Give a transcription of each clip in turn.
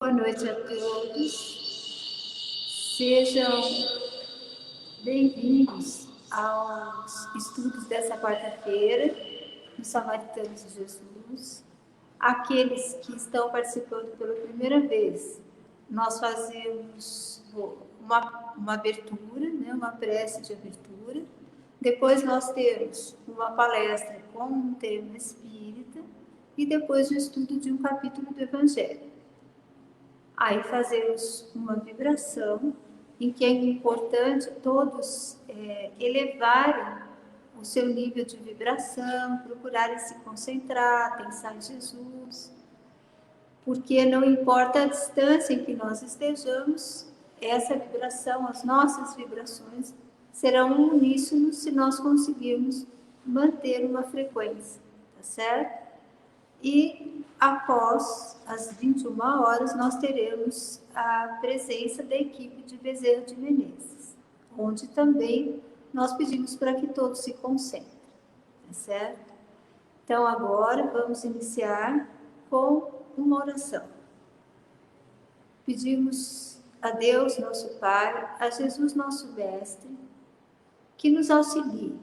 Boa noite a todos. Sejam bem-vindos aos estudos dessa quarta-feira no Samaritanos de Jesus. Aqueles que estão participando pela primeira vez, nós fazemos uma abertura, né, uma prece de abertura. Depois nós temos uma palestra com um tema espírita e depois o estudo de um capítulo do Evangelho. Aí fazemos uma vibração, em que é importante todos elevarem o seu nível de vibração, procurarem se concentrar, pensar em Jesus, porque não importa a distância em que nós estejamos, essa vibração, as nossas vibrações, serão uníssonos se nós conseguirmos manter uma frequência, tá certo? E após as 21 horas, nós teremos a presença da equipe de Bezerra de Menezes, onde também nós pedimos para que todos se concentrem, tá certo? Então, agora vamos iniciar com uma oração. Pedimos a Deus, nosso Pai, a Jesus, nosso Mestre, que nos auxilie,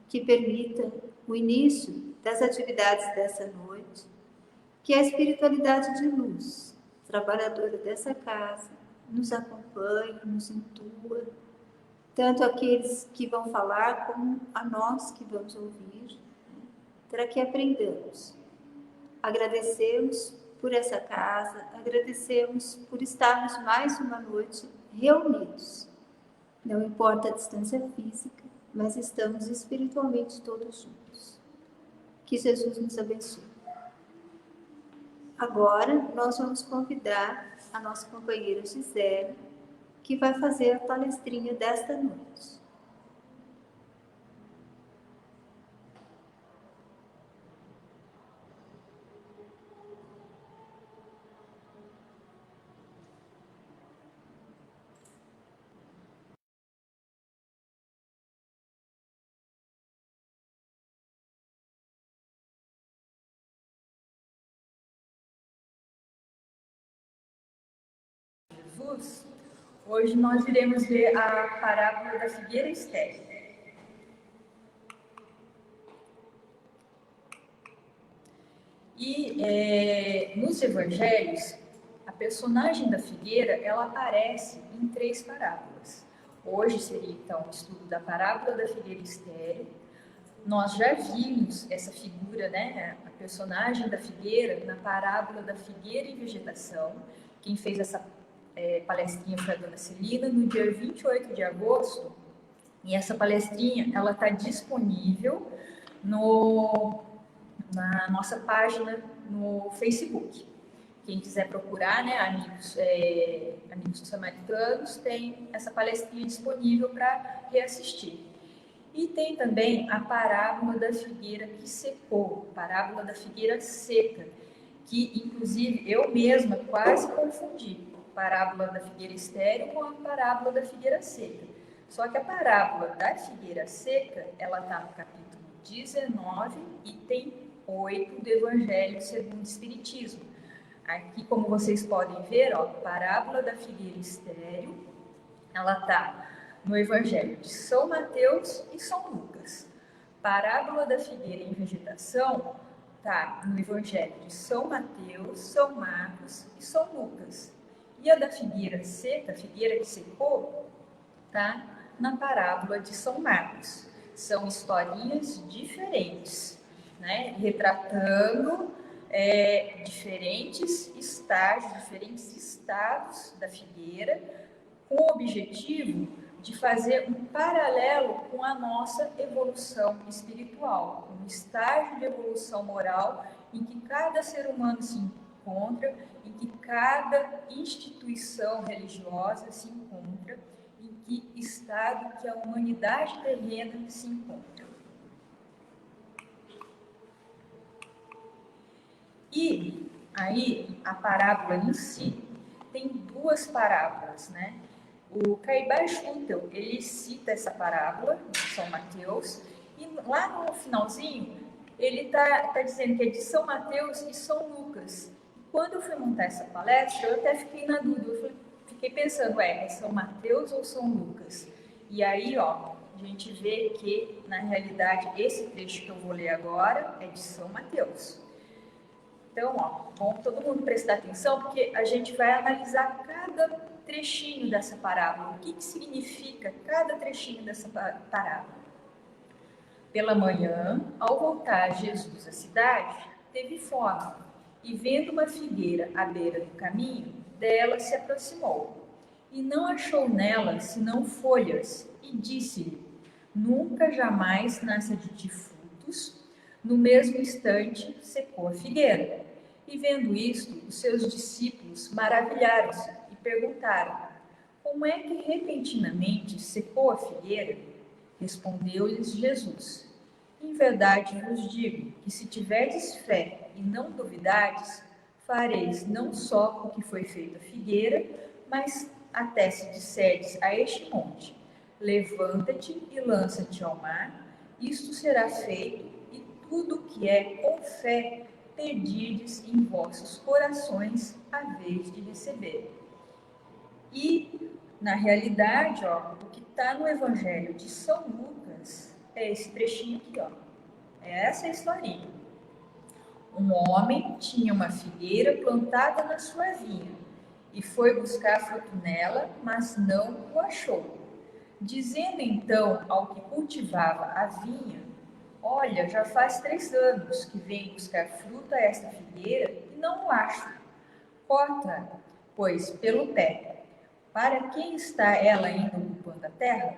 que permita o início das atividades dessa noite, que a espiritualidade de luz, trabalhadora dessa casa, nos acompanhe, nos intua, tanto aqueles que vão falar como a nós que vamos ouvir, para que aprendamos. Agradecemos por essa casa, agradecemos por estarmos mais uma noite reunidos. Não importa a distância física, mas estamos espiritualmente todos juntos. Que Jesus nos abençoe. Agora, nós vamos convidar a nossa companheira Gisele, que vai fazer a palestrinha desta noite. Jesus, hoje nós iremos ver a parábola da figueira estéril. E nos evangelhos, a personagem da figueira, ela aparece em 3 parábolas. Hoje seria, então, o estudo da parábola da figueira estéril. Nós já vimos essa figura, né, a personagem da figueira, na parábola da figueira em vegetação. Quem fez essa palestrinha foi a dona Celina, no dia 28 de agosto. E essa palestrinha, ela está disponível na nossa página no Facebook. Quem quiser procurar, né, Amigos Samaritanos, tem essa palestrinha disponível para reassistir. E tem também a parábola da figueira que secou, parábola da figueira seca, que inclusive eu mesma quase confundi parábola da figueira estéril com a parábola da figueira seca. Só que a parábola da figueira seca, ela está no capítulo 19 e tem 8 do Evangelho segundo o Espiritismo. Aqui, como vocês podem ver, ó, a parábola da figueira estéril, ela está no Evangelho de São Mateus e São Lucas. Parábola da figueira em vegetação está no Evangelho de São Mateus, São Marcos e São Lucas. E a da figueira seca, a figueira que secou, está na parábola de São Marcos. São historinhas diferentes, né? Retratando diferentes estágios, diferentes estados da figueira, com o objetivo de fazer um paralelo com a nossa evolução espiritual, um estágio de evolução moral em que cada ser humano se encontra, em que cada instituição religiosa se encontra, em que estado que a humanidade terrena se encontra. E aí, a parábola em si tem 2 parábolas, né? O Caibar Schutel, ele cita essa parábola de São Mateus, e lá no finalzinho, ele está dizendo que é de São Mateus e São Lucas. quando eu fui montar essa palestra, eu até fiquei na dúvida, fiquei pensando, é São Mateus ou São Lucas? E aí, ó, a gente vê que, na realidade, esse trecho que eu vou ler agora é de São Mateus. Então, ó, bom todo mundo prestar atenção, porque a gente vai analisar cada trechinho dessa parábola. O que significa cada trechinho dessa parábola? Pela manhã, ao voltar Jesus à cidade, teve fome, e vendo uma figueira à beira do caminho, dela se aproximou. E não achou nela senão folhas, e disse-lhe: Nunca jamais nasça de ti frutos. No mesmo instante, secou a figueira. E vendo isto, os seus discípulos maravilharam-se e perguntaram: Como é que repentinamente secou a figueira? Respondeu-lhes Jesus: Em verdade vos digo que se tiverdes fé e não duvidardes, fareis não só o que foi feito à figueira, mas até se disserdes a este monte: Levanta-te e lança-te ao mar, isto será feito, e tudo o que é com fé pedirdes em vossos corações, a vez de receber. E, na realidade, ó, o que está no Evangelho de São Lucas é esse trechinho aqui, ó. É essa historinha. Um homem tinha uma figueira plantada na sua vinha e foi buscar fruto nela, mas não o achou. Dizendo então ao que cultivava a vinha: Olha, já faz 3 anos que venho buscar fruto a esta figueira e não o acho. Corta, pois, pelo pé. Para quem está ela ainda ocupando a terra?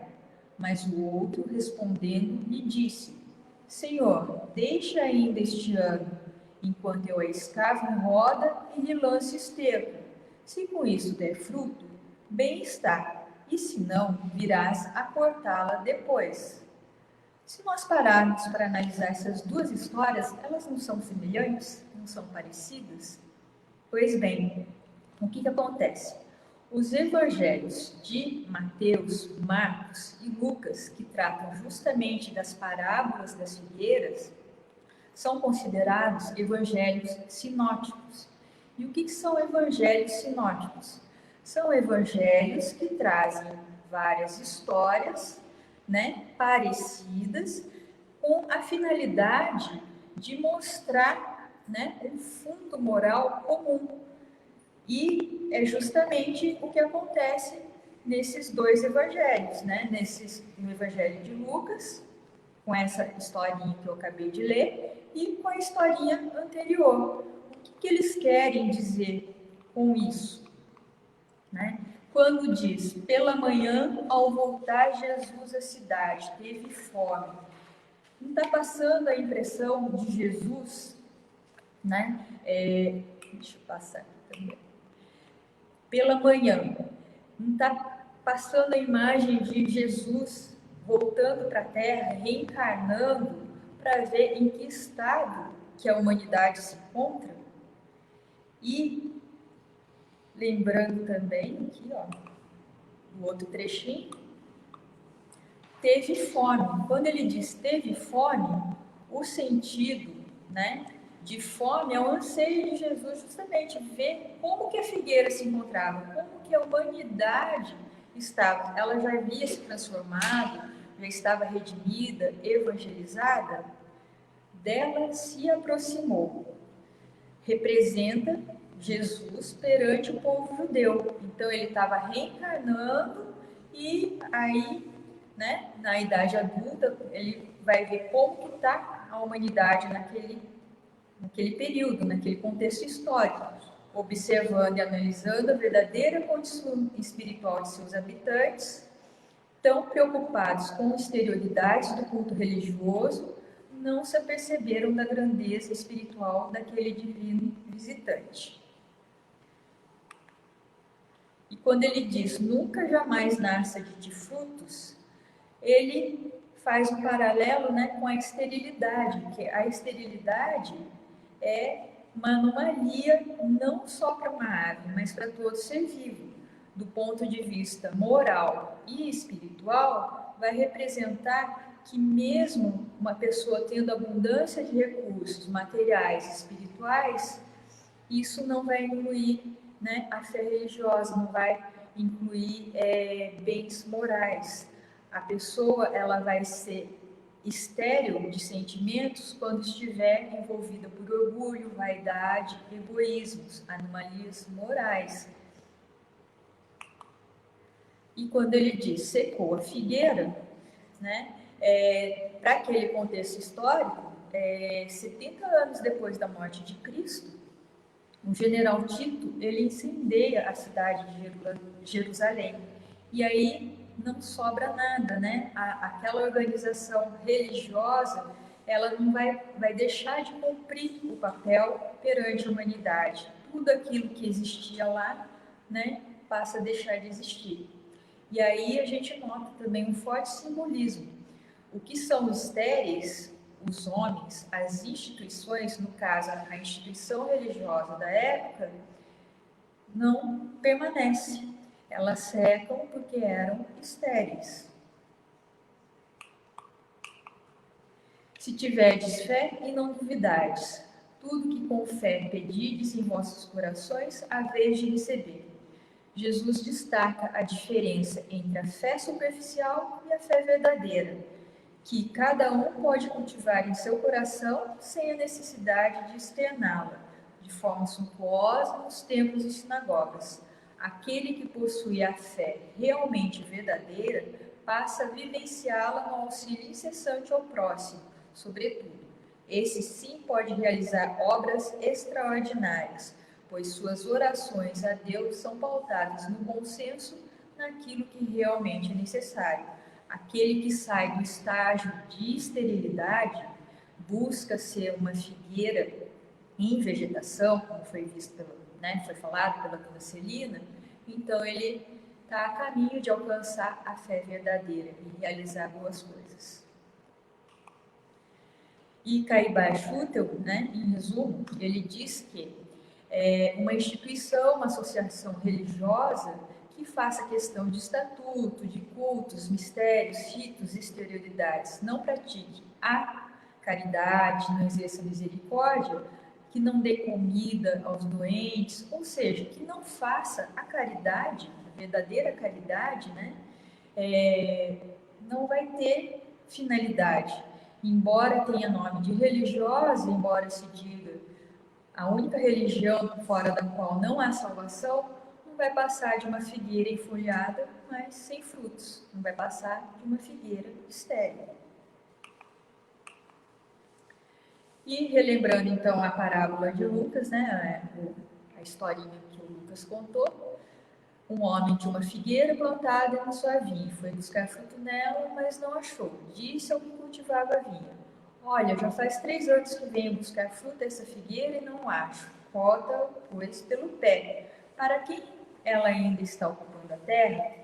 Mas o outro, respondendo, lhe disse: Senhor, deixa ainda este ano, enquanto eu a escavo em roda e lhe lance esterco. Se com isso der fruto, bem está, e se não, virás a cortá-la depois. Se nós pararmos para analisar essas duas histórias, elas não são semelhantes? Não são parecidas? Pois bem, o que acontece? Os evangelhos de Mateus, Marcos e Lucas, que tratam justamente das parábolas das figueiras, são considerados evangelhos sinóticos. E o que são evangelhos sinóticos? São evangelhos que trazem várias histórias, né, parecidas, com a finalidade de mostrar, né, um fundo moral comum. E é justamente o que acontece nesses dois evangelhos, né? No evangelho de Lucas, com essa historinha que eu acabei de ler, e com a historinha anterior. O que eles querem dizer com isso? Né? Quando diz, pela manhã, ao voltar Jesus à cidade, teve fome. Não está passando a impressão de Jesus, né? Deixa eu passar aqui também. Pela manhã, não está passando a imagem de Jesus voltando para a Terra, reencarnando, para ver em que estado que a humanidade se encontra? E lembrando também, aqui, ó, o outro trechinho, teve fome. Quando ele diz teve fome, o sentido, né, de fome é o anseio de Jesus justamente ver como que a figueira se encontrava, como que a humanidade estava. Ela já havia se transformado, já estava redimida, evangelizada, dela se aproximou. Representa Jesus perante o povo judeu. Então ele estava reencarnando e aí, né, na idade adulta, ele vai ver como que está a humanidade naquele período, naquele contexto histórico, observando e analisando a verdadeira condição espiritual de seus habitantes, tão preocupados com exterioridades do culto religioso, não se aperceberam da grandeza espiritual daquele divino visitante. E quando ele diz, nunca jamais nasça de ti frutos, ele faz um paralelo, né, com a esterilidade, que a esterilidade é uma anomalia não só para uma ave, mas para todo ser vivo. Do ponto de vista moral e espiritual, vai representar que mesmo uma pessoa tendo abundância de recursos materiais e espirituais, Isso não vai incluir, né, a fé religiosa, não vai incluir bens morais. A pessoa ela vai ser estéril de sentimentos quando estiver envolvida por orgulho, vaidade, egoísmos, anomalias morais. E quando ele diz secou a figueira, né, para aquele contexto histórico, 70 anos depois da morte de Cristo, o general Tito, ele incendeia a cidade de Jerusalém. E aí não sobra nada, né? Aquela organização religiosa, ela não vai deixar de cumprir o papel perante a humanidade. Tudo aquilo que existia lá, né, passa a deixar de existir. E aí a gente nota também um forte simbolismo. O que são os estéreis, os homens, as instituições, no caso a instituição religiosa da época, não permanece. Elas secam porque eram estéreis. Se tiverdes fé e não duvidades, tudo que com fé pedides em vossos corações, haveis de receber. Jesus destaca a diferença entre a fé superficial e a fé verdadeira, que cada um pode cultivar em seu coração sem a necessidade de externá-la, de forma suntuosa nos templos e sinagogas. Aquele que possui a fé realmente verdadeira passa a vivenciá-la no auxílio incessante ao próximo, sobretudo. Esse sim pode realizar obras extraordinárias, pois suas orações a Deus são pautadas no bom senso, naquilo que realmente é necessário. Aquele que sai do estágio de esterilidade busca ser uma figueira em vegetação, como foi visto foi falado pela dona Celina, então ele está a caminho de alcançar a fé verdadeira e realizar boas coisas. E Caibar Schutel, em resumo, ele diz que uma instituição, uma associação religiosa que faça questão de estatuto, de cultos, mistérios, ritos, exterioridades, não pratique a caridade, não exerça misericórdia, que não dê comida aos doentes, ou seja, que não faça a caridade, a verdadeira caridade, não vai ter finalidade. Embora tenha nome de religiosa, embora se diga a única religião fora da qual não há salvação, não vai passar de uma figueira enfolhada, mas sem frutos. Não vai passar de uma figueira estéril. E relembrando então a parábola de Lucas, a historinha que o Lucas contou, um homem tinha uma figueira plantada na sua vinha, foi buscar fruto nela, mas não achou. Disse ao que cultivava a vinha: olha, já faz 3 anos que venho buscar fruto dessa figueira e não acho. Corta-a, pois, pelo pé. Para quem ela ainda está ocupando a terra?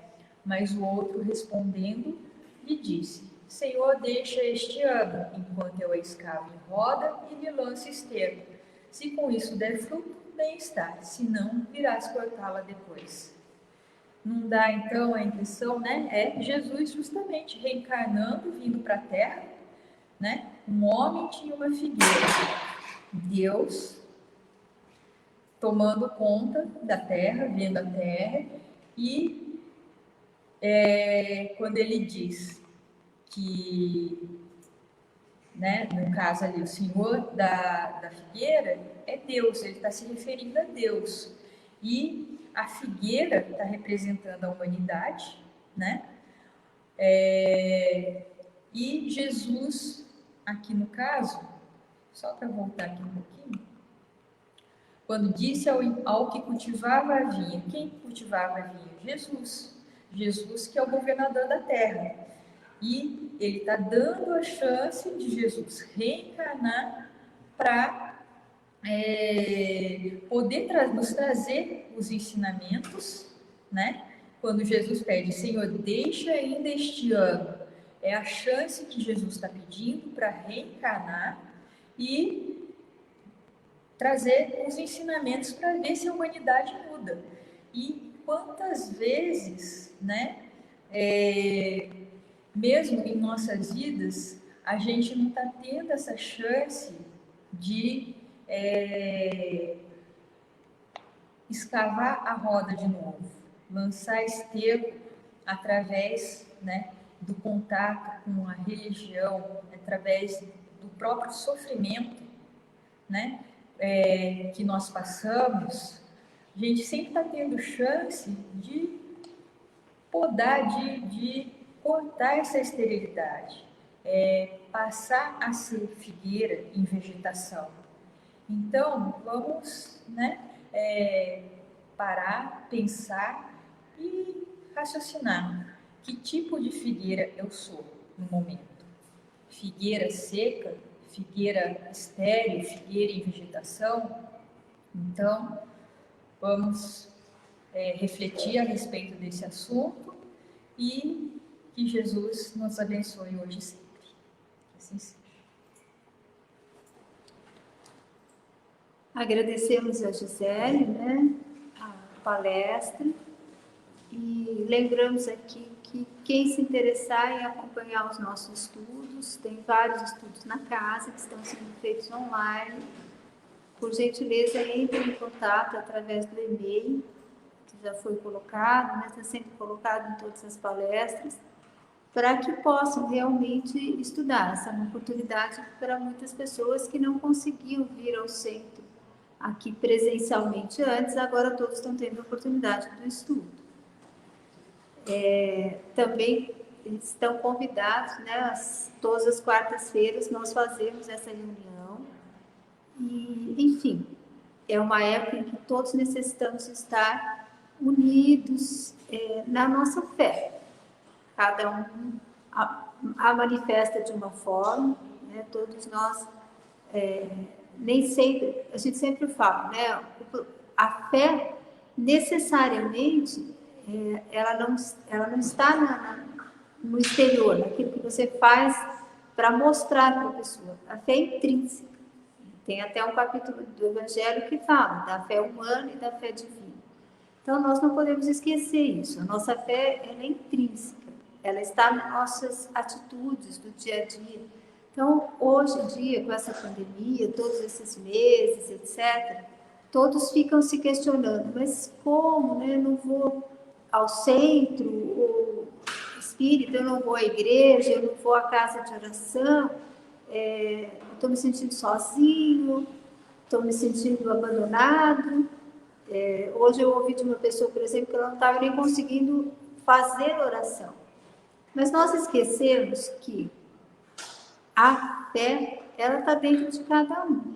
Mas o outro, respondendo, lhe disse: Senhor, deixa este ano, enquanto eu a escavo em roda e lhe lance esterco. Se com isso der fruto, bem está, se não, virás cortá-la depois. Não dá, então, a impressão, é Jesus justamente reencarnando, vindo para a terra, Um homem tinha uma figueira, Deus tomando conta da terra, vendo a terra, e quando ele diz que, no caso ali, o senhor da figueira é Deus, ele está se referindo a Deus. E a figueira está representando a humanidade, e Jesus, aqui no caso, só para voltar aqui um pouquinho, quando disse ao que cultivava a vinha, quem cultivava a vinha? Jesus. Jesus, que é o governador da terra. E ele está dando a chance de Jesus reencarnar para poder nos trazer os ensinamentos, Quando Jesus pede: Senhor, deixa ainda este ano, é a chance que Jesus está pedindo para reencarnar e trazer os ensinamentos para ver se a humanidade muda. E quantas vezes, mesmo em nossas vidas, a gente não está tendo essa chance de escavar a roda de novo, lançar esterco através, né, do contato com a religião, através do próprio sofrimento, né, que nós passamos. A gente sempre está tendo chance de podar, de cortar essa esterilidade, passar a ser figueira em vegetação. Então, vamos, né, parar, pensar e raciocinar. Que tipo de figueira eu sou no momento? Figueira seca? Figueira estéril? Figueira em vegetação? Então, vamos refletir a respeito desse assunto e que Jesus nos abençoe hoje e sempre. Assim seja. Agradecemos a Gisele, né, a palestra, e lembramos aqui que quem se interessar em acompanhar os nossos estudos, tem vários estudos na casa que estão sendo feitos online. Por gentileza, entre em contato através do e-mail, que já foi colocado, né, está sendo colocado em todas as palestras, para que possam realmente estudar. Essa é uma oportunidade para muitas pessoas que não conseguiam vir ao centro aqui presencialmente antes, agora todos estão tendo a oportunidade do estudo. Também estão convidados, né, todas as quartas-feiras nós fazemos essa reunião, e, enfim, é uma época em que todos necessitamos estar unidos na nossa fé. Cada um a manifesta de uma forma, né? Todos nós, nem sempre, a gente sempre fala, né? A fé necessariamente, ela não está no exterior, naquilo que você faz para mostrar para a pessoa. A fé é intrínseca. Tem até um capítulo do Evangelho que fala da fé humana e da fé divina. Então, nós não podemos esquecer isso. A nossa fé ela é intrínseca. Ela está nas nossas atitudes do dia a dia. Então, hoje em dia, com essa pandemia, todos esses meses, etc., todos ficam se questionando, mas como, né? Eu não vou ao centro, ou espírita, eu não vou à igreja, eu não vou à casa de oração, estou me sentindo sozinho, estou me sentindo abandonado. Hoje eu ouvi de uma pessoa, por exemplo, que ela não estava nem conseguindo fazer oração. Mas nós esquecemos que a fé, ela está dentro de cada um,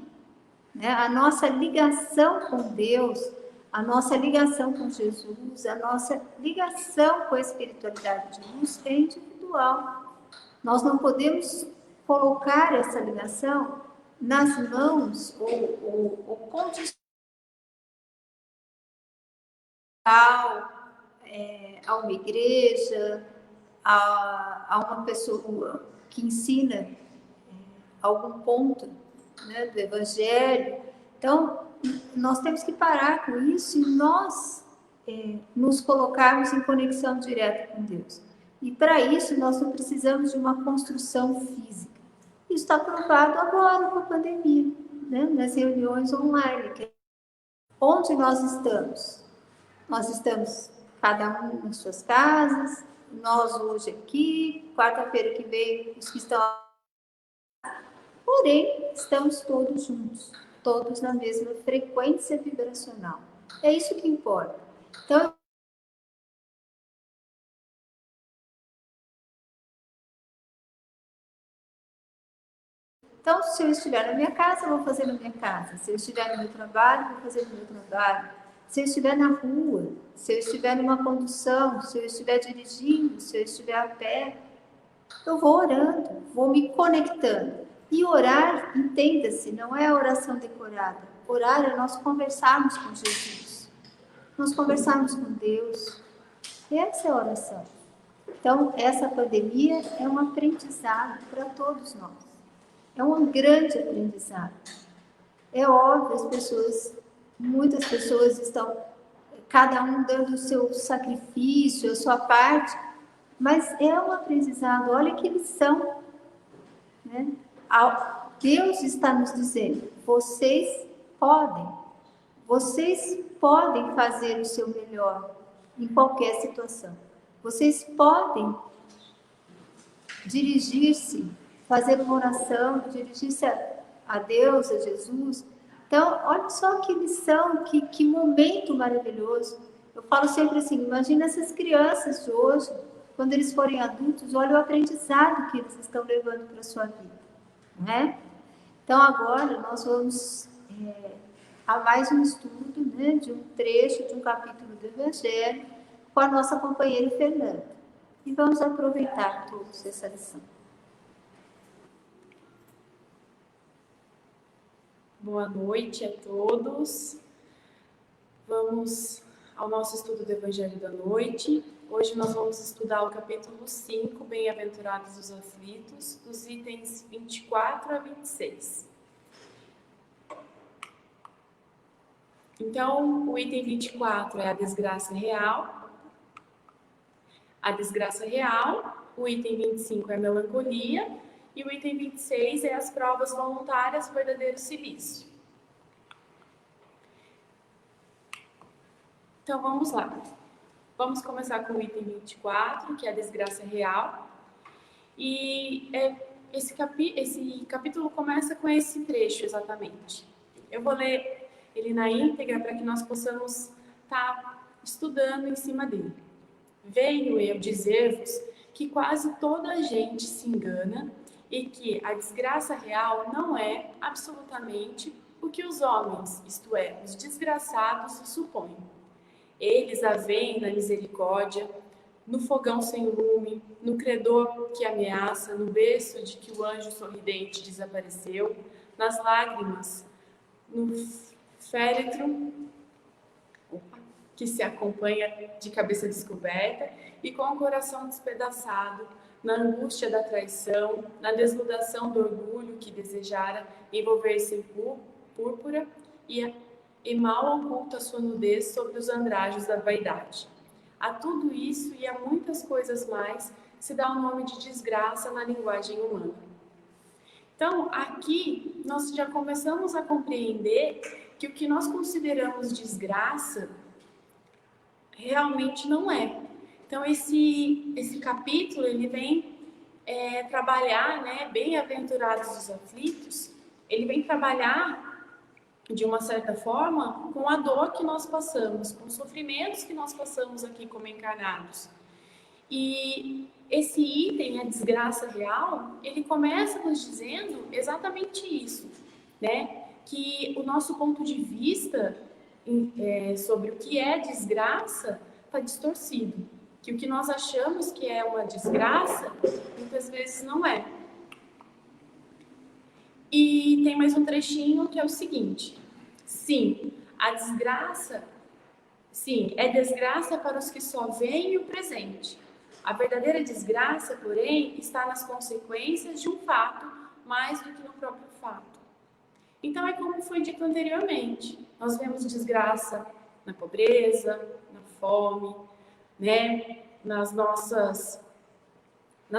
né? A nossa ligação com Deus, a nossa ligação com Jesus, a nossa ligação com a espiritualidade de luz é individual. Nós não podemos colocar essa ligação nas mãos ou condicionar a uma igreja, a uma pessoa que ensina algum ponto, né, do Evangelho. Então, nós temos que parar com isso e nós nos colocarmos em conexão direta com Deus. E para isso, nós não precisamos de uma construção física. Isso está provado agora com a pandemia, né, nas reuniões online. Onde nós estamos? Nós estamos cada um nas suas casas, nós hoje aqui, quarta-feira que vem, os que estão... Porém, estamos todos juntos, todos na mesma frequência vibracional. É isso que importa. Então, se eu estiver na minha casa, eu vou fazer na minha casa. Se eu estiver no meu trabalho, eu vou fazer no meu trabalho. Se eu estiver na rua, se eu estiver numa condução, se eu estiver dirigindo, se eu estiver a pé, eu vou orando, vou me conectando. E orar, entenda-se, não é a oração decorada. Orar é nós conversarmos com Jesus. Nós conversarmos com Deus. Essa é a oração. Então, essa pandemia é um aprendizado para todos nós. É um grande aprendizado. É óbvio, muitas pessoas estão, cada um dando o seu sacrifício, a sua parte, mas é um aprendizado. Olha que lição, né? Deus está nos dizendo, vocês podem, Vocês podem fazer o seu melhor em qualquer situação. Vocês podem dirigir-se, fazer uma oração, dirigir-se a Deus, a Jesus. Então, olha só que lição, que momento maravilhoso. Eu falo sempre assim, imagina essas crianças de hoje, quando eles forem adultos, olha o aprendizado que eles estão levando para a sua vida, né? Então, agora nós vamos a mais um estudo, né, de um trecho, de um capítulo do Evangelho, com a nossa companheira Fernanda. E vamos aproveitar todos essa lição. Boa noite a todos. Vamos ao nosso estudo do Evangelho da noite. Hoje nós vamos estudar o capítulo 5, Bem-aventurados os aflitos, dos itens 24 a 26. Então, o item 24 é a desgraça real. A desgraça real. O item 25 é a melancolia. E o item 26 é as provas voluntárias, verdadeiro cilício. Então, vamos lá. Vamos começar com o item 24, que é a desgraça real. E esse capítulo começa com esse trecho, exatamente. Eu vou ler ele na íntegra para que nós possamos estar estudando em cima dele. Venho eu dizer-vos que quase toda a gente se engana e que a desgraça real não é absolutamente o que os homens, isto é, os desgraçados, supõem. Eles a veem na misericórdia, no fogão sem lume, no credor que ameaça, no berço de que o anjo sorridente desapareceu, nas lágrimas, no féretro que se acompanha de cabeça descoberta e com o coração despedaçado, na angústia da traição, na desnudação do orgulho que desejara envolver-se em púrpura e mal oculta sua nudez sobre os andrajos da vaidade. A tudo isso e a muitas coisas mais se dá o nome de desgraça na linguagem humana. Então, aqui nós já começamos a compreender que o que nós consideramos desgraça realmente não é. Então, esse capítulo, ele vem trabalhar, né, bem-aventurados os aflitos, ele vem trabalhar, de uma certa forma, com a dor que nós passamos, com os sofrimentos que nós passamos aqui como encarnados. E esse item, a desgraça real, ele começa nos dizendo exatamente isso, né? Que o nosso ponto de vista sobre o que é desgraça está distorcido. Que o que nós achamos que é uma desgraça, muitas vezes não é. E tem mais um trechinho que é o seguinte: sim, a desgraça, sim, é desgraça para os que só veem o presente. A verdadeira desgraça, porém, está nas consequências de um fato mais do que no próprio fato. Então, é como foi dito anteriormente, nós vemos desgraça na pobreza, na fome, né, na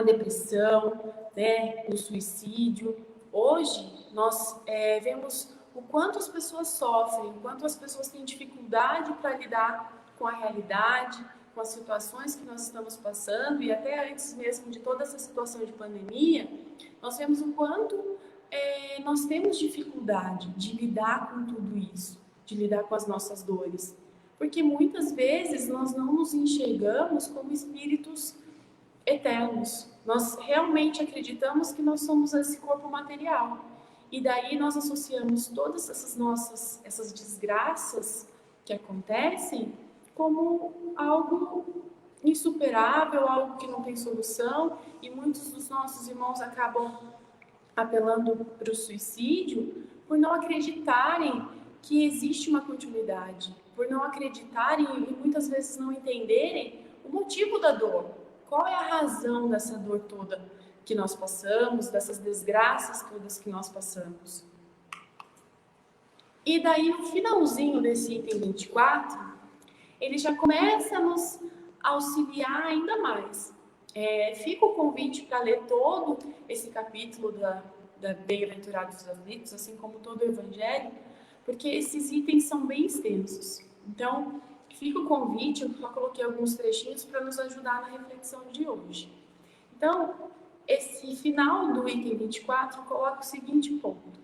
depressão, né, no suicídio. Hoje, nós vemos o quanto as pessoas sofrem, o quanto as pessoas têm dificuldade para lidar com a realidade, com as situações que nós estamos passando, e até antes mesmo de toda essa situação de pandemia, nós vemos o quanto nós temos dificuldade de lidar com tudo isso, de lidar com as nossas dores. Porque muitas vezes nós não nos enxergamos como espíritos eternos. Nós realmente acreditamos que nós somos esse corpo material. E daí nós associamos todas essas desgraças que acontecem como algo insuperável, algo que não tem solução, e muitos dos nossos irmãos acabam apelando para o suicídio por não acreditarem que existe uma continuidade, por não acreditarem e muitas vezes não entenderem o motivo da dor. Qual é a razão dessa dor toda que nós passamos, dessas desgraças todas que nós passamos? E daí, no finalzinho desse item 24, ele já começa a nos auxiliar ainda mais. Fica o convite para ler todo esse capítulo da Bem-aventurados os aflitos, assim como todo o Evangelho, porque esses itens são bem extensos. Então, fica o convite, eu só coloquei alguns trechinhos para nos ajudar na reflexão de hoje. Então, esse final do item 24 coloca o seguinte ponto: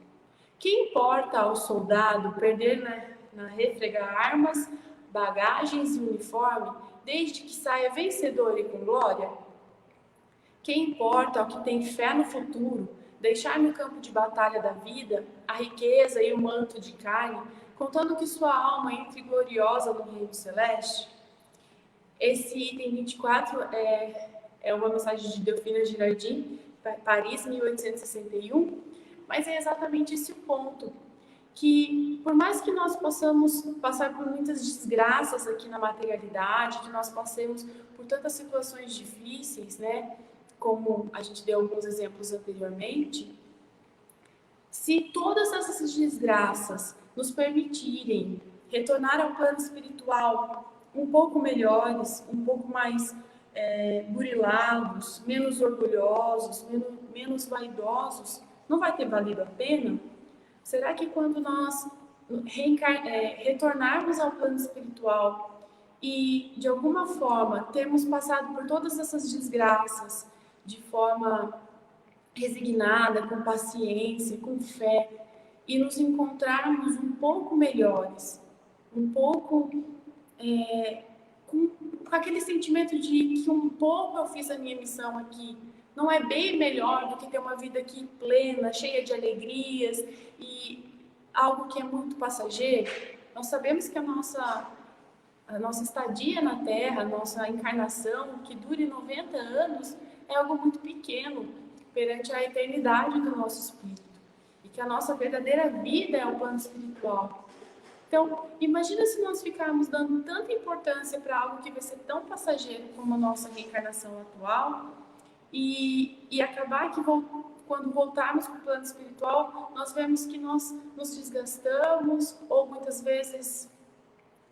que importa ao soldado perder na refrega armas, bagagens e uniforme, desde que saia vencedor e com glória? Que importa ao que tem fé no futuro deixar no campo de batalha da vida a riqueza e o manto de carne, contando que sua alma entre gloriosa no reino celeste? Esse item 24 é uma mensagem de Delfina Girardin, Paris, 1861, mas é exatamente esse o ponto, que por mais que nós possamos passar por muitas desgraças aqui na materialidade, que nós passemos por tantas situações difíceis, né, como a gente deu alguns exemplos anteriormente, se todas essas desgraças nos permitirem retornar ao plano espiritual um pouco melhores, um pouco mais burilados, menos orgulhosos, menos vaidosos, não vai ter valido a pena? Será que quando nós retornarmos ao plano espiritual e, de alguma forma, termos passado por todas essas desgraças de forma resignada, com paciência, com fé, e nos encontrarmos um pouco melhores, um pouco com aquele sentimento de que um pouco eu fiz a minha missão aqui, não é bem melhor do que ter uma vida aqui plena, cheia de alegrias e algo que é muito passageiro? Nós sabemos que a nossa estadia na Terra, a nossa encarnação, que dure 90 anos, é algo muito pequeno perante a eternidade do nosso espírito. E que a nossa verdadeira vida é o plano espiritual. Então, imagina se nós ficarmos dando tanta importância para algo que vai ser tão passageiro como a nossa reencarnação atual e acabar que quando voltarmos para o plano espiritual, nós vemos que nós nos desgastamos ou muitas vezes,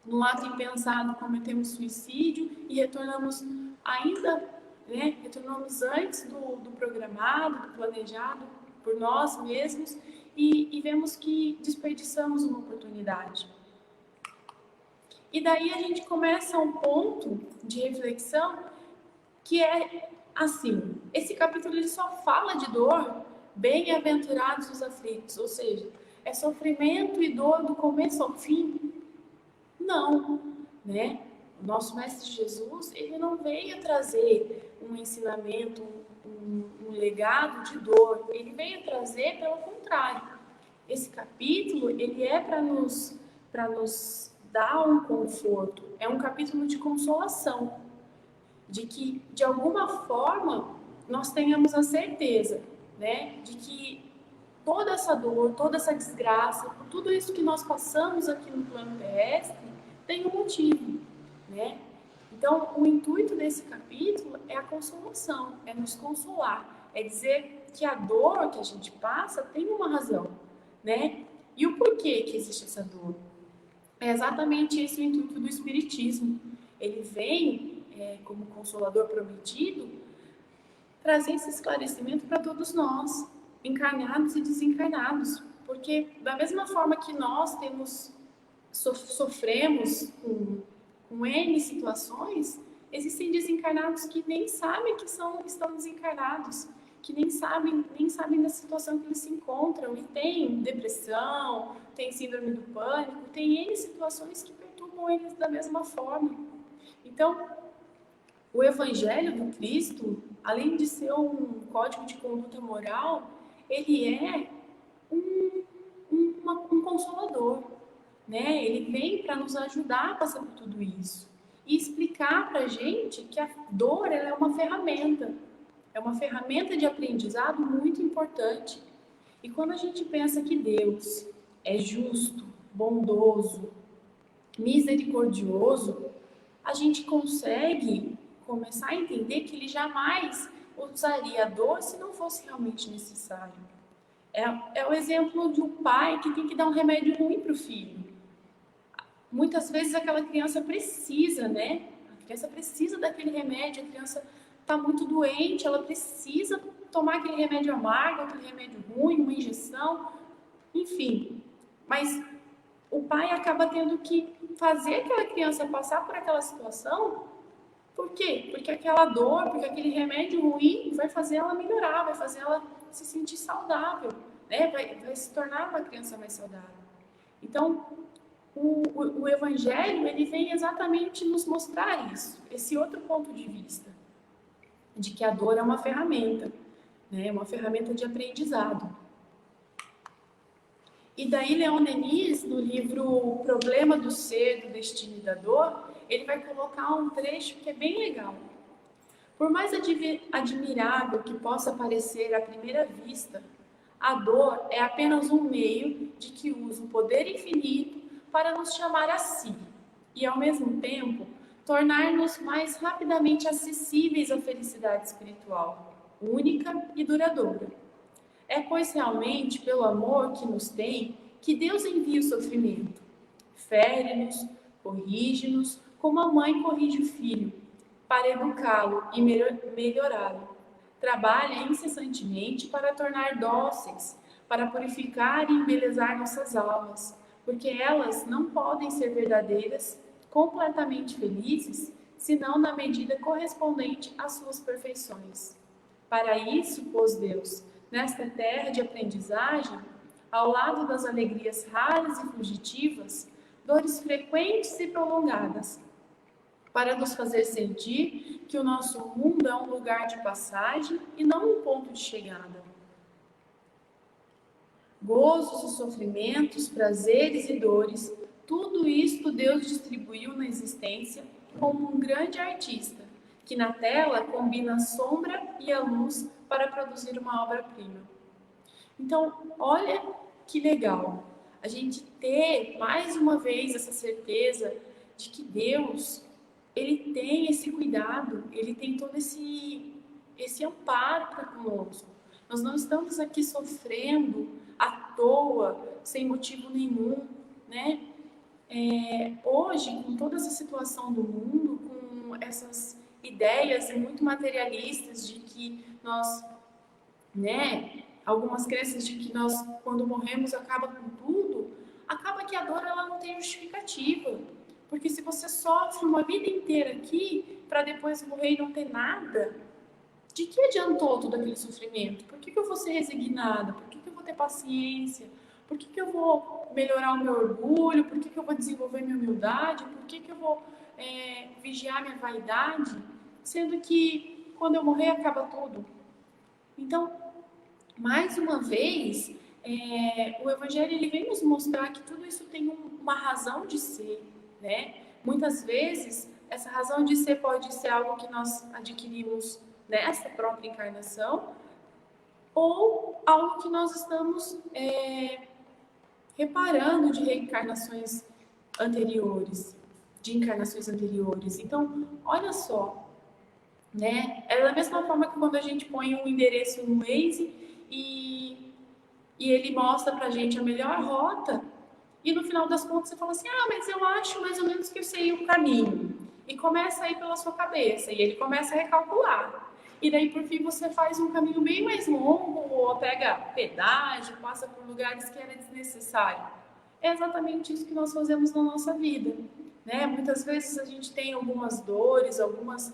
num ato impensado, cometemos suicídio e retornamos retornamos antes do programado, do planejado por nós mesmos e vemos que desperdiçamos uma oportunidade. E daí a gente começa um ponto de reflexão que é assim: esse capítulo ele só fala de dor, bem-aventurados os aflitos, ou seja, é sofrimento e dor do começo ao fim? Não, né? O nosso Mestre Jesus, ele não veio trazer um ensinamento, um legado de dor, ele veio trazer pelo contrário. Esse capítulo, ele é para nos dar um conforto, é um capítulo de consolação, de que, de alguma forma, nós tenhamos a certeza, né, de que toda essa dor, toda essa desgraça, por tudo isso que nós passamos aqui no plano terrestre, tem um motivo, né? Então, o intuito desse capítulo é a consolação, é nos consolar, é dizer que a dor que a gente passa tem uma razão, né? E o porquê que existe essa dor? É exatamente esse o intuito do Espiritismo. Ele vem, como consolador prometido, trazer esse esclarecimento para todos nós, encarnados e desencarnados, porque da mesma forma que nós sofremos com N situações, existem desencarnados que nem sabem que estão desencarnados, que nem sabem da situação que eles se encontram, e tem depressão, tem síndrome do pânico, tem N situações que perturbam eles da mesma forma. Então, o Evangelho do Cristo, além de ser um código de conduta moral, ele é um consolador, né? Ele vem para nos ajudar a passar por tudo isso e explicar para a gente que a dor ela é uma ferramenta de aprendizado muito importante. E quando a gente pensa que Deus é justo, bondoso, misericordioso, a gente consegue começar a entender que Ele jamais usaria a dor se não fosse realmente necessário. É o exemplo de um pai que tem que dar um remédio ruim para o filho. Muitas vezes aquela criança precisa, né? A criança precisa daquele remédio, a criança está muito doente, ela precisa tomar aquele remédio amargo, aquele remédio ruim, uma injeção, enfim. Mas o pai acaba tendo que fazer aquela criança passar por aquela situação. Por quê? Porque aquela dor, porque aquele remédio ruim vai fazer ela melhorar, vai fazer ela se sentir saudável, né? Vai se tornar uma criança mais saudável. Então, o Evangelho, ele vem exatamente nos mostrar isso, esse outro ponto de vista, de que a dor é uma ferramenta, né? Uma ferramenta de aprendizado. E daí, Leon Denis, no livro O Problema do Ser, do Destino e da Dor, ele vai colocar um trecho que é bem legal. Por mais admirável que possa parecer à primeira vista, a dor é apenas um meio de que usa o poder infinito para nos chamar a si e, ao mesmo tempo, tornar-nos mais rapidamente acessíveis à felicidade espiritual, única e duradoura. É, pois, realmente pelo amor que nos tem que Deus envia o sofrimento. Fere-nos, corrige-nos, como a mãe corrige o filho, para educá-lo e melhorá-lo. Trabalha incessantemente para tornar dóceis, para purificar e embelezar nossas almas, porque elas não podem ser verdadeiras, completamente felizes, senão na medida correspondente às suas perfeições. Para isso, pôs Deus, nesta terra de aprendizagem, ao lado das alegrias raras e fugitivas, dores frequentes e prolongadas, para nos fazer sentir que o nosso mundo é um lugar de passagem e não um ponto de chegada. Gozos e sofrimentos, prazeres e dores, tudo isto Deus distribuiu na existência como um grande artista, que na tela combina a sombra e a luz para produzir uma obra-prima. Então, olha que legal a gente ter mais uma vez essa certeza de que Deus, ele tem esse cuidado, ele tem todo esse amparo para conosco. Nós não estamos aqui sofrendo à toa, sem motivo nenhum, né? Hoje, com toda essa situação do mundo, com essas ideias muito materialistas de que nós, né, algumas crenças de que nós, quando morremos, acaba com tudo, acaba que a dor ela não tem justificativa. Porque se você sofre uma vida inteira aqui, para depois morrer e não ter nada, de que adiantou todo aquele sofrimento? Por que eu vou ser resignada? Por que eu vou ter paciência? Por que eu vou melhorar o meu orgulho? Por que eu vou desenvolver minha humildade? Por que eu vou vigiar minha vaidade? Sendo que quando eu morrer acaba tudo. Então, mais uma vez, o Evangelho ele vem nos mostrar que tudo isso tem uma razão de ser, né? Muitas vezes, essa razão de ser pode ser algo que nós adquirimos nessa própria encarnação, ou algo que nós estamos reparando de reencarnações anteriores, de encarnações anteriores. Então, olha só, né? É da mesma forma que quando a gente põe um endereço no Waze e ele mostra pra gente a melhor rota, e no final das contas você fala assim, mas eu acho mais ou menos que eu sei o caminho. E começa a ir pela sua cabeça, e ele começa a recalcular. E daí, por fim, você faz um caminho bem mais longo, ou pega pedágio, passa por lugares que era desnecessário. É exatamente isso que nós fazemos na nossa vida, né? Muitas vezes a gente tem algumas dores, algumas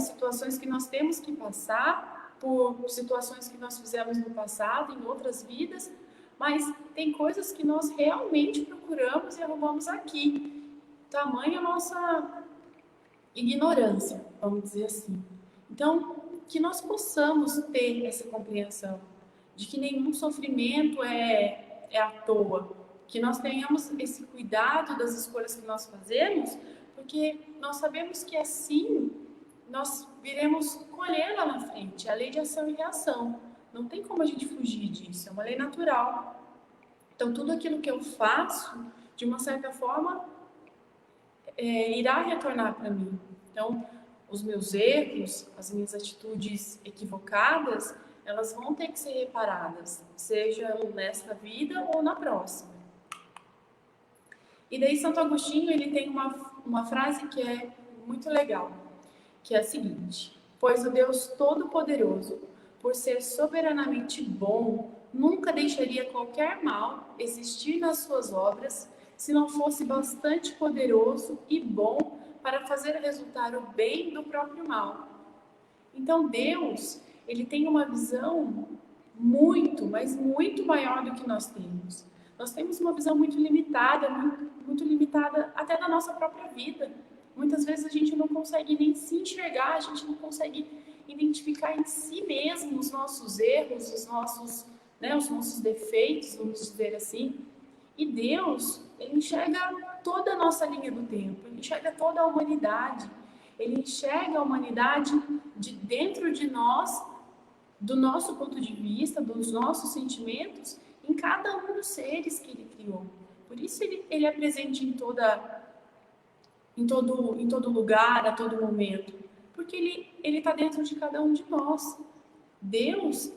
situações que nós temos que passar, por situações que nós fizemos no passado, em outras vidas, mas tem coisas que nós realmente procuramos e arrumamos aqui. Tamanha a nossa ignorância, vamos dizer assim. Então, que nós possamos ter essa compreensão de que nenhum sofrimento é à toa, que nós tenhamos esse cuidado das escolhas que nós fazemos, porque nós sabemos que assim nós iremos colher lá na frente, a lei de ação e reação. Não tem como a gente fugir disso, é uma lei natural. Então, tudo aquilo que eu faço, de uma certa forma, irá retornar para mim. Então, os meus erros, as minhas atitudes equivocadas, elas vão ter que ser reparadas, seja nesta vida ou na próxima. E daí Santo Agostinho, ele tem uma frase que é muito legal, que é a seguinte: pois o Deus Todo-Poderoso, por ser soberanamente bom, nunca deixaria qualquer mal existir nas suas obras se não fosse bastante poderoso e bom para fazer resultar o bem do próprio mal. Então Deus, ele tem uma visão muito, mas muito maior do que nós temos. Nós temos uma visão muito limitada, muito limitada até da nossa própria vida. Muitas vezes a gente não consegue nem se enxergar, a gente não consegue identificar em si mesmo os nossos erros, os nossos defeitos, vamos dizer assim. E Deus, ele enxerga toda a nossa linha do tempo, ele enxerga toda a humanidade, ele enxerga a humanidade de dentro de nós, do nosso ponto de vista, dos nossos sentimentos, em cada um dos seres que ele criou. Por isso ele é presente em todo lugar, a todo momento, porque ele está dentro de cada um de nós. Deus,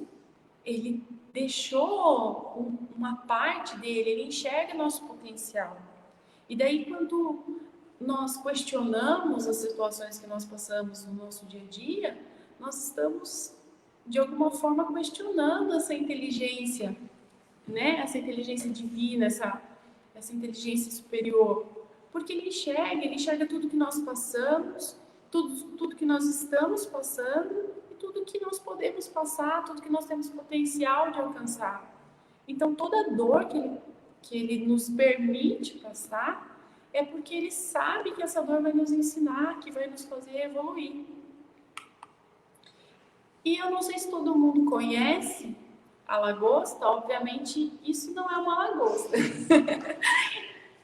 ele deixou uma parte dele, ele enxerga nosso potencial. E daí, quando nós questionamos as situações que nós passamos no nosso dia a dia, nós estamos, de alguma forma, questionando essa inteligência, né? Essa inteligência divina, essa inteligência superior. Porque ele enxerga tudo que nós passamos, tudo que nós estamos passando, tudo que nós podemos passar, tudo que nós temos potencial de alcançar. Então, toda dor que ele nos permite passar é porque ele sabe que essa dor vai nos ensinar, que vai nos fazer evoluir. E eu não sei se todo mundo conhece a lagosta, obviamente isso não é uma lagosta.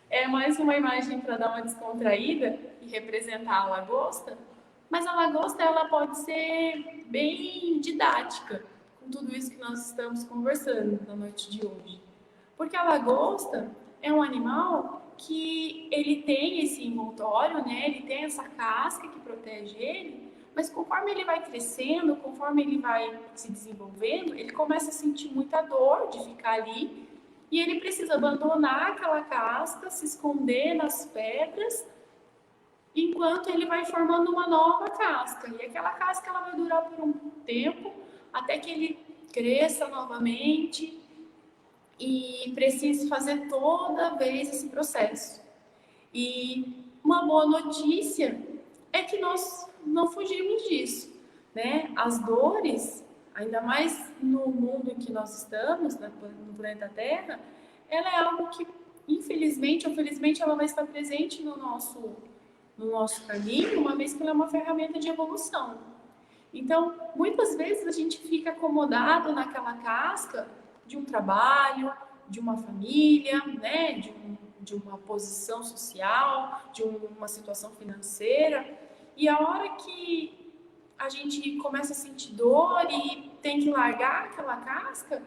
É mais uma imagem para dar uma descontraída e representar a lagosta. Mas a lagosta, ela pode ser bem didática com tudo isso que nós estamos conversando na noite de hoje. Porque a lagosta é um animal que ele tem esse envoltório, né? Ele tem essa casca que protege ele, mas conforme ele vai crescendo, conforme ele vai se desenvolvendo, ele começa a sentir muita dor de ficar ali e ele precisa abandonar aquela casca, se esconder nas pedras, enquanto ele vai formando uma nova casca. E aquela casca ela vai durar por um tempo, até que ele cresça novamente e precise fazer toda vez esse processo. E uma boa notícia é que nós não fugimos disso, né? As dores, ainda mais no mundo em que nós estamos, no planeta Terra, ela é algo que, infelizmente ou felizmente, ela vai estar presente no nosso caminho, uma vez que ela é uma ferramenta de evolução. Então, muitas vezes a gente fica acomodado naquela casca de um trabalho, de uma família, né, de uma posição social, de uma situação financeira, e a hora que a gente começa a sentir dor e tem que largar aquela casca,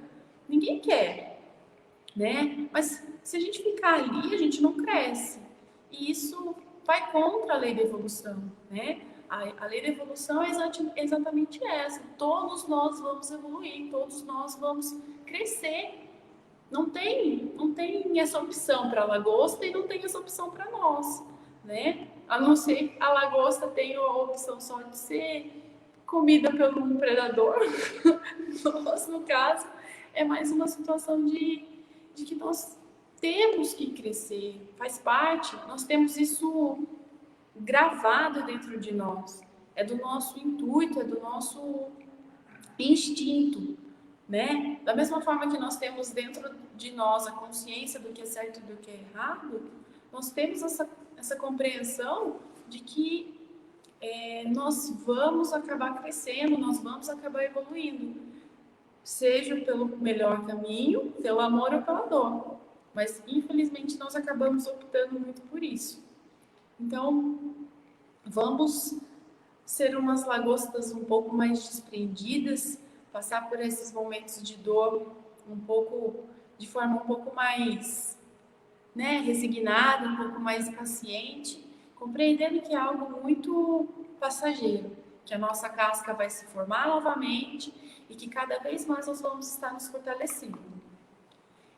ninguém quer, né? Mas se a gente ficar ali, a gente não cresce. E isso vai contra a lei da evolução, né? A lei da evolução é exatamente essa. Todos nós vamos evoluir, todos nós vamos crescer. Não tem essa opção para a lagosta e não tem essa opção para nós, né? A não ser que a lagosta tenha a opção só de ser comida pelo um predador. Nós, no caso, é mais uma situação de que nós temos que crescer, faz parte, nós temos isso gravado dentro de nós, é do nosso intuito, é do nosso instinto, né? Da mesma forma que nós temos dentro de nós a consciência do que é certo e do que é errado, nós temos essa compreensão de que nós vamos acabar crescendo, nós vamos acabar evoluindo, seja pelo melhor caminho, pelo amor ou pela dor. Mas, infelizmente, nós acabamos optando muito por isso. Então, vamos ser umas lagostas um pouco mais desprendidas, passar por esses momentos de dor de forma um pouco mais, né, resignada, um pouco mais paciente, compreendendo que é algo muito passageiro, que a nossa casca vai se formar novamente e que cada vez mais nós vamos estar nos fortalecendo.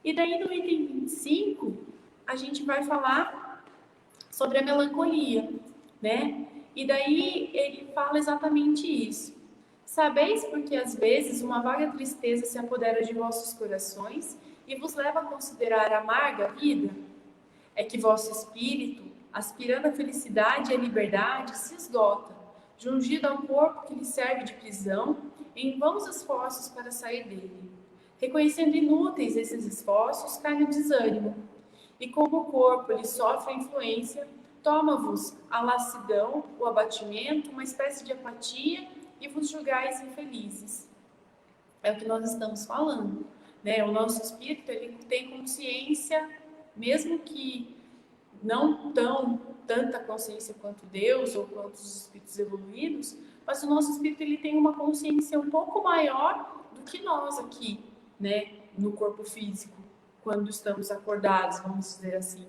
E daí no item 25, a gente vai falar sobre a melancolia, né? E daí ele fala exatamente isso, Sabeis porque às vezes uma vaga tristeza se apodera de vossos corações e vos leva a considerar amarga a vida? É que vosso espírito, aspirando a felicidade e a liberdade, se esgota, jungido ao corpo que lhe serve de prisão, em vãos esforços para sair dele. Reconhecendo inúteis esses esforços, cai no desânimo, e como o corpo lhe sofre a influência, toma-vos a lassidão, o abatimento, uma espécie de apatia, e vos julgais infelizes. É o que nós estamos falando, né? O nosso espírito, ele tem consciência, mesmo que não tanta consciência quanto Deus ou quanto os espíritos evoluídos, mas o nosso espírito, ele tem uma consciência um pouco maior do que nós aqui, né? No corpo físico, quando estamos acordados, vamos dizer assim.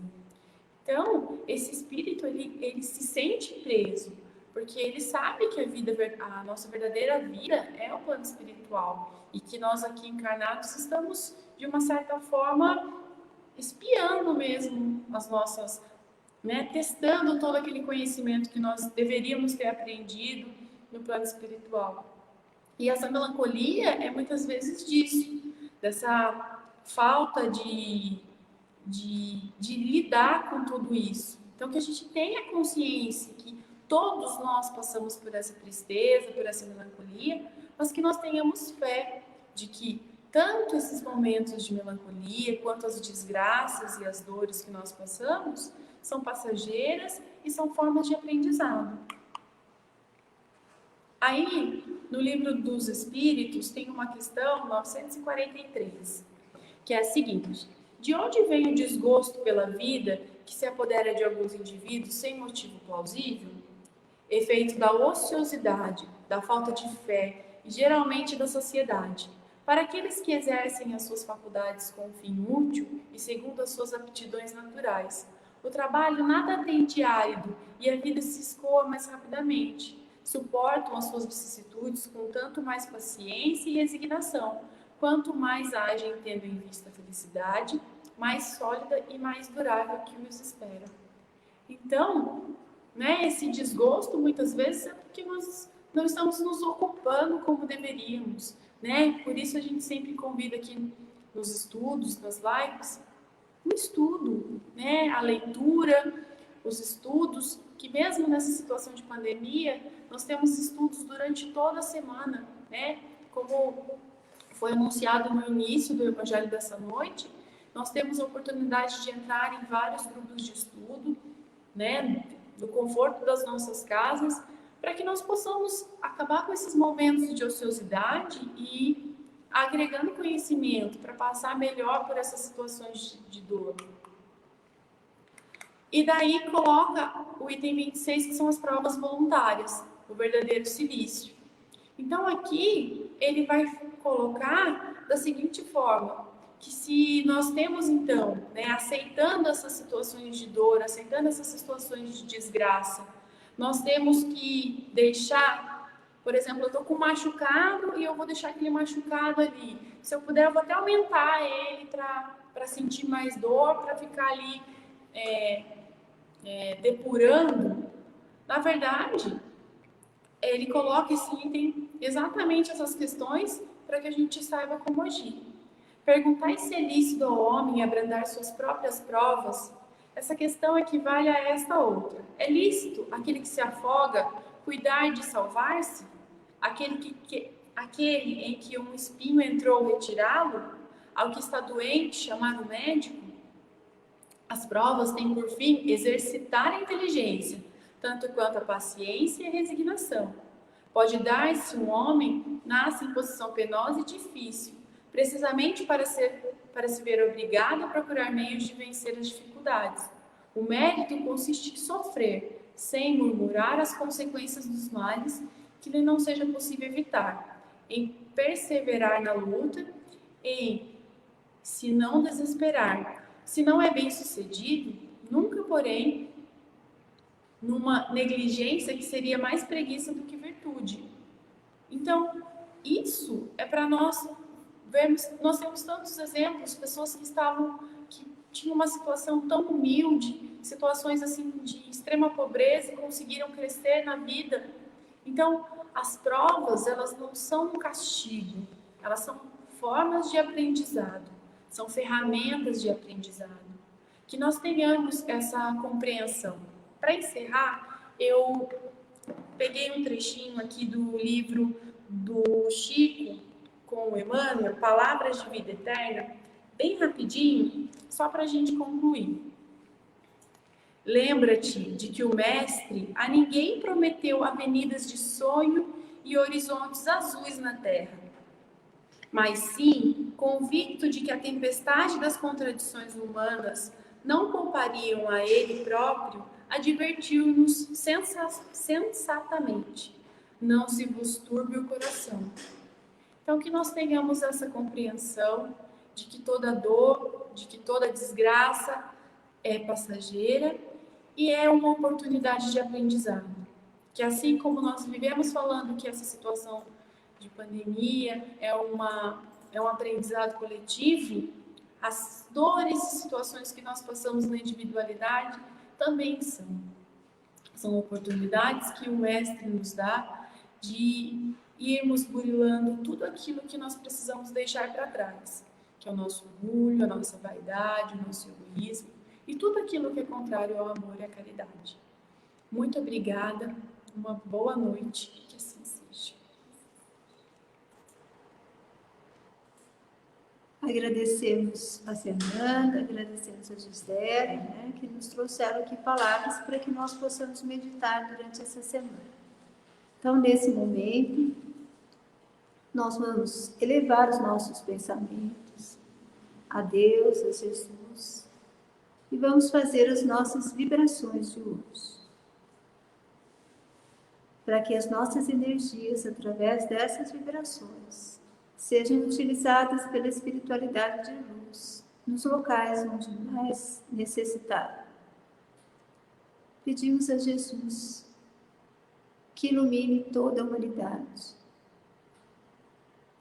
Então, esse espírito, ele se sente preso, porque ele sabe que a nossa verdadeira vida é o plano espiritual e que nós aqui encarnados estamos, de uma certa forma, espiando mesmo as nossas, né, testando todo aquele conhecimento que nós deveríamos ter aprendido no plano espiritual. E essa melancolia é muitas vezes disso, dessa falta de lidar com tudo isso. Então, que a gente tenha consciência que todos nós passamos por essa tristeza, por essa melancolia, mas que nós tenhamos fé de que tanto esses momentos de melancolia, quanto as desgraças e as dores que nós passamos, são passageiras e são formas de aprendizado. Aí, no livro dos Espíritos, tem uma questão 943, que é a seguinte: de onde vem o desgosto pela vida que se apodera de alguns indivíduos sem motivo plausível? Efeito da ociosidade, da falta de fé e geralmente da sociedade. Para aqueles que exercem as suas faculdades com um fim útil e segundo as suas aptidões naturais, o trabalho nada tem de árido e a vida se escoa mais rapidamente. Suportam as suas vicissitudes com tanto mais paciência e resignação, quanto mais agem tendo em vista a felicidade, mais sólida e mais durável que os espera. Então, né, esse desgosto muitas vezes é porque nós não estamos nos ocupando como deveríamos, né? Por isso a gente sempre convida aqui nos estudos, nas lives, o estudo, né? A leitura, os estudos, que mesmo nessa situação de pandemia, nós temos estudos durante toda a semana, né? Como foi anunciado no início do Evangelho dessa noite, nós temos a oportunidade de entrar em vários grupos de estudo, né? Do conforto das nossas casas, para que nós possamos acabar com esses momentos de ociosidade e agregando conhecimento para passar melhor por essas situações de dor. E daí coloca o item 26, que são as provas voluntárias, o verdadeiro silício. Então aqui ele vai colocar da seguinte forma: que se nós temos então, né, aceitando essas situações de dor, aceitando essas situações de desgraça, nós temos que deixar, por exemplo, eu estou com um machucado e eu vou deixar aquele machucado ali. Se eu puder, eu vou até aumentar ele para sentir mais dor, para ficar ali depurando. Na verdade, ele coloca esse item exatamente essas questões para que a gente saiba como agir. Perguntar se é lícito ao homem abrandar suas próprias provas, essa questão equivale a esta outra. É lícito aquele que se afoga cuidar de salvar-se? Aquele em que um espinho entrou retirá-lo? Ao que está doente chamar o médico? As provas têm por fim exercitar a inteligência, tanto quanto a paciência e a resignação. Pode dar-se um homem nasce em posição penosa e difícil, precisamente para se ver obrigado a procurar meios de vencer as dificuldades. O mérito consiste em sofrer, sem murmurar as consequências dos males que lhe não seja possível evitar, em perseverar na luta, em se não desesperar. Se não é bem sucedido, nunca, porém, numa negligência que seria mais preguiça do que virtude. Então, isso é para nós vermos. Nós temos tantos exemplos, pessoas que tinham uma situação tão humilde, situações assim de extrema pobreza e conseguiram crescer na vida. Então, as provas, elas não são um castigo, elas são formas de aprendizado, são ferramentas de aprendizado. Que nós tenhamos essa compreensão. Para encerrar, eu peguei um trechinho aqui do livro do Chico com o Emmanuel, Palavras de Vida Eterna, bem rapidinho, só para a gente concluir. Lembra-te de que o Mestre a ninguém prometeu avenidas de sonho e horizontes azuis na terra, mas sim, convicto de que a tempestade das contradições humanas não poupariam a ele próprio, advertiu-nos sensatamente: não se vos turbe o coração. Então, que nós tenhamos essa compreensão de que toda dor, de que toda desgraça é passageira e é uma oportunidade de aprendizado. Que assim como nós vivemos falando que essa situação de pandemia é um aprendizado coletivo, as dores e situações que nós passamos na individualidade também são oportunidades que o Mestre nos dá de irmos burilando tudo aquilo que nós precisamos deixar para trás, que é o nosso orgulho, a nossa vaidade, o nosso egoísmo e tudo aquilo que é contrário ao amor e à caridade. Muito obrigada, uma boa noite, que assim seja. Agradecemos a Fernanda, agradecemos a Gisele, né, que nos trouxeram aqui palavras para que nós possamos meditar durante essa semana. Então, nesse momento, nós vamos elevar os nossos pensamentos a Deus, a Jesus, e vamos fazer as nossas vibrações de luz, para que as nossas energias, através dessas vibrações, sejam utilizadas pela espiritualidade de luz, nos locais onde mais necessitado. Pedimos a Jesus que ilumine toda a humanidade,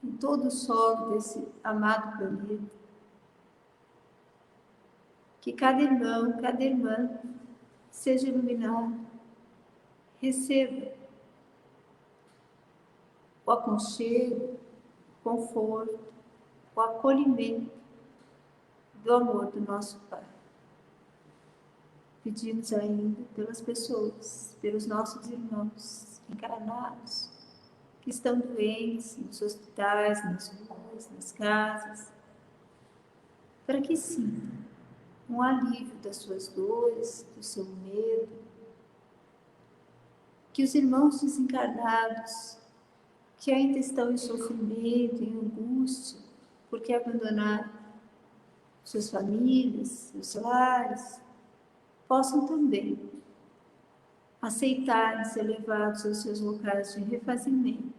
em todo o solo desse amado planeta, que cada irmão, cada irmã seja iluminado, receba o aconchego, o conforto, o acolhimento do amor do nosso Pai. Pedimos ainda pelas pessoas, pelos nossos irmãos encarnados, que estão doentes nos hospitais, nas ruas, nas casas, para que sintam um alívio das suas dores, do seu medo, que os irmãos desencarnados, que ainda estão em sofrimento, em angústia, porque abandonaram suas famílias, seus lares, possam também aceitar ser levados aos seus locais de refazimento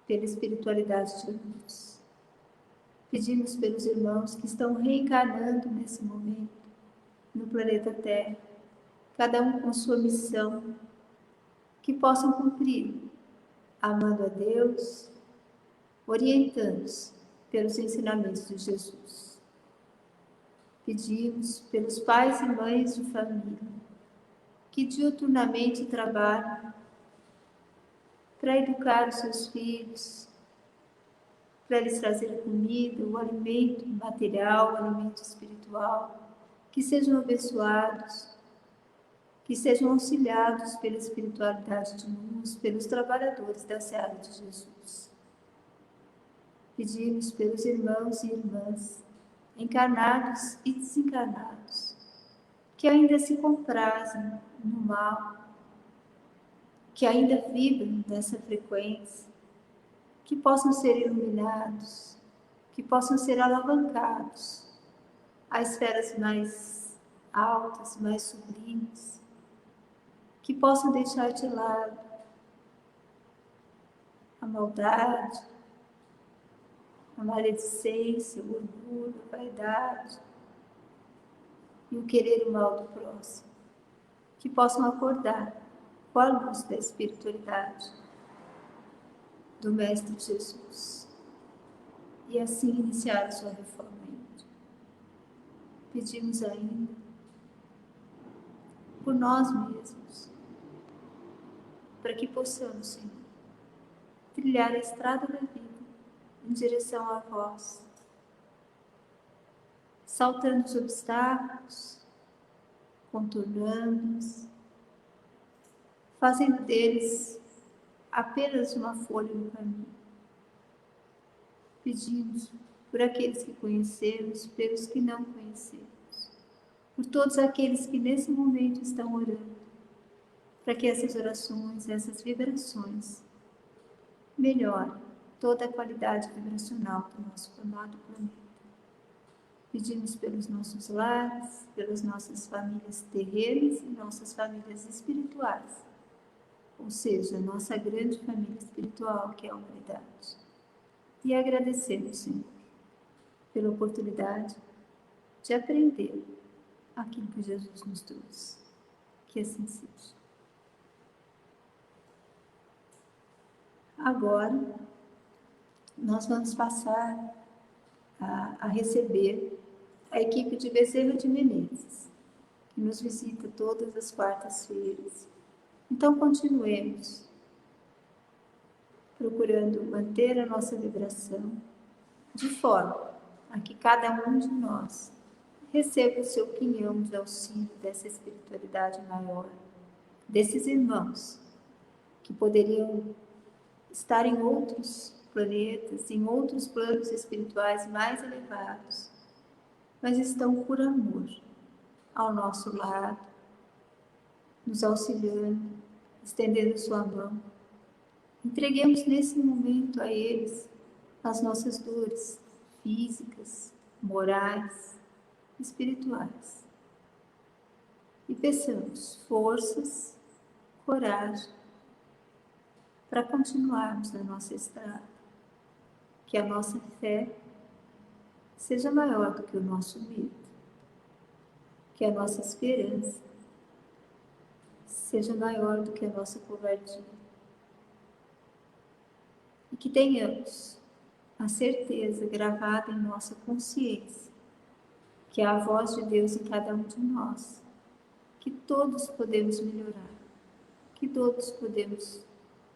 pela espiritualidade de luz. Pedimos pelos irmãos que estão reencarnando nesse momento no planeta Terra, cada um com sua missão, que possam cumprir, amando a Deus, orientados pelos ensinamentos de Jesus. Pedimos pelos pais e mães de família, que diuturnamente trabalham para educar os seus filhos, para eles trazerem comida, o alimento material, o alimento espiritual, que sejam abençoados, que sejam auxiliados pela espiritualidade de luz, pelos trabalhadores da seara de Jesus. Pedimos pelos irmãos e irmãs, encarnados e desencarnados, que ainda se comprazem no mal, que ainda vibram nessa frequência, que possam ser iluminados, que possam ser alavancados a esferas mais altas, mais sublimes, que possam deixar de lado a maldade, a maledicência, o orgulho, a vaidade e o querer o mal do próximo, que possam acordar com a luz da espiritualidade do Mestre Jesus e assim iniciar a sua reforma íntima. Pedimos ainda por nós mesmos, para que possamos, Senhor, trilhar a estrada da vida em direção a vós, saltando os obstáculos, contornando-os, fazendo deles apenas uma folha no caminho. Pedimos por aqueles que conhecemos, pelos que não conhecemos, por todos aqueles que nesse momento estão orando, para que essas orações, essas vibrações, melhorem toda a qualidade vibracional do nosso amado planeta. Pedimos pelos nossos lares, pelas nossas famílias terrenas e nossas famílias espirituais, ou seja, a nossa grande família espiritual, que é a humanidade. E agradecemos, Senhor, pela oportunidade de aprender aquilo que Jesus nos trouxe. Que assim seja. Agora, nós vamos passar a receber a equipe de Bezerra de Menezes, que nos visita todas as quartas-feiras. Então, continuemos procurando manter a nossa vibração de forma a que cada um de nós receba o seu quinhão de auxílio dessa espiritualidade maior, desses irmãos que poderiam estar em outros planetas, em outros planos espirituais mais elevados, mas estão por amor ao nosso lado, nos auxiliando, estendendo sua mão. Entreguemos nesse momento a eles as nossas dores físicas, morais, espirituais. E peçamos forças, coragem, para continuarmos na nossa estrada. Que a nossa fé seja maior do que o nosso medo. Que a nossa esperança seja maior do que a nossa covardia. E que tenhamos a certeza gravada em nossa consciência que é a voz de Deus em cada um de nós, que todos podemos melhorar, que todos podemos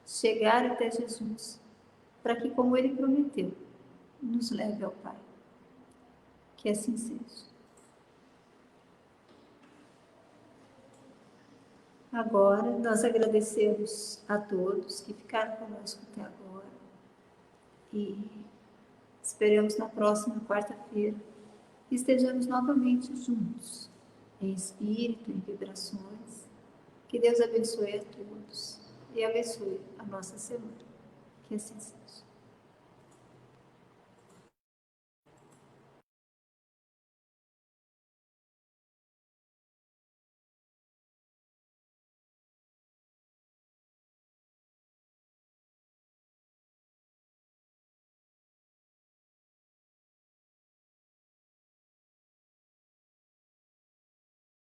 chegar até Jesus, para que, como Ele prometeu, nos leve ao Pai. Que assim seja. Agora, nós agradecemos a todos que ficaram conosco até agora e esperamos na próxima quarta-feira que estejamos novamente juntos, em espírito, em vibrações. Que Deus abençoe a todos e abençoe a nossa semana. Que assim seja.